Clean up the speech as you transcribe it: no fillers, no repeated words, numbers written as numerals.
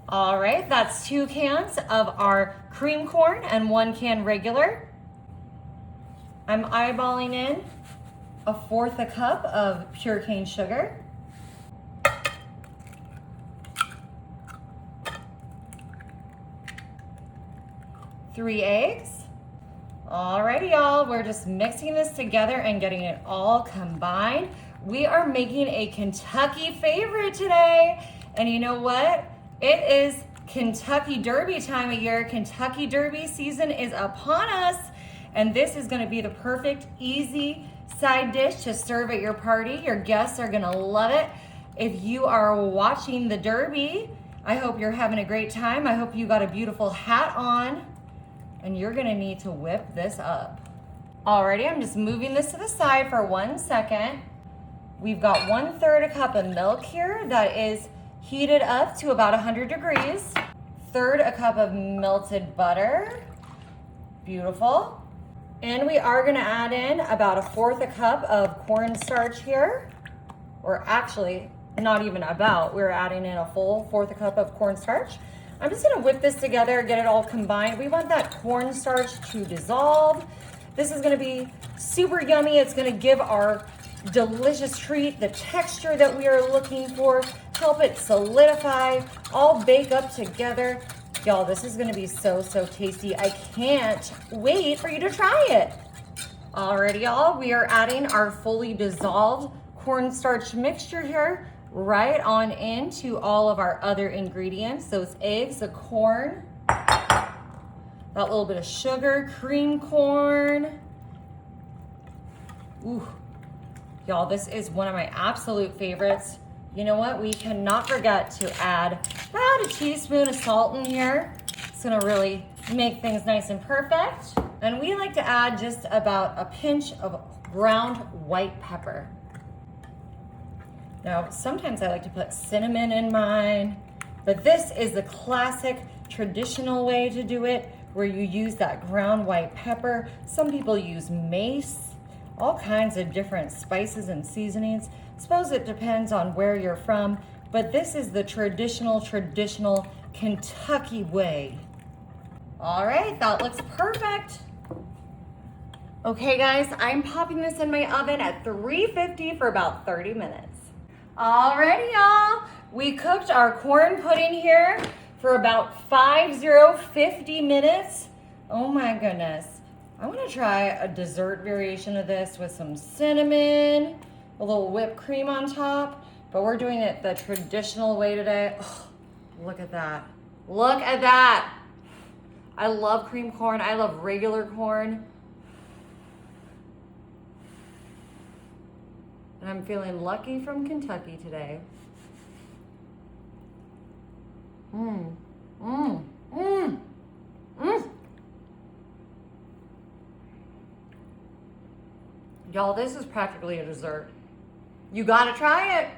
All right, that's 2 cans of our cream corn and 1 can regular. I'm eyeballing in 1/4 cup of pure cane sugar. 3 eggs. Alrighty, y'all, we're just mixing this together and getting it all combined. We are making a Kentucky favorite today. And you know what? It is Kentucky Derby time of year. Kentucky Derby season is upon us. And this is gonna be the perfect, easy side dish to serve at your party. Your guests are gonna love it. If you are watching the Derby, I hope you're having a great time. I hope you got a beautiful hat on. And you're gonna need to whip this up. Alrighty, I'm just moving this to the side for 1 second. We've got 1/3 cup of milk here that is heated up to about 100 degrees. 1/3 cup of melted butter. Beautiful. And we are gonna add in about 1/4 cup of cornstarch here. Or actually, not even about, we're adding in a full 1/4 cup of cornstarch. I'm just gonna whip this together, get it all combined. We want that cornstarch to dissolve. This is gonna be super yummy. It's gonna give our delicious treat the texture that we are looking for, help it solidify, all bake up together. Y'all, this is gonna be so, so tasty. I can't wait for you to try it. Alrighty, y'all, we are adding our fully dissolved cornstarch mixture here right on into all of our other ingredients. Those eggs, the corn, that little bit of sugar, cream corn. Ooh, y'all, this is one of my absolute favorites. You know what? We cannot forget to add about a teaspoon of salt in here. It's gonna really make things nice and perfect. And we like to add just about a pinch of ground white pepper. Now, sometimes I like to put cinnamon in mine, but this is the classic traditional way to do it, where you use that ground white pepper. Some people use mace, all kinds of different spices and seasonings. Suppose it depends on where you're from, but this is the traditional Kentucky way. All right, that looks perfect. Okay guys, I'm popping this in my oven at 350 for about 30 minutes. Alrighty, y'all. We cooked our corn pudding here for about 50 minutes. Oh my goodness. I want to try a dessert variation of this with some cinnamon, a little whipped cream on top, but we're doing it the traditional way today. Oh, look at that. Look at that. I love cream corn. I love regular corn. And I'm feeling lucky from Kentucky today. Y'all, this is practically a dessert. You gotta try it.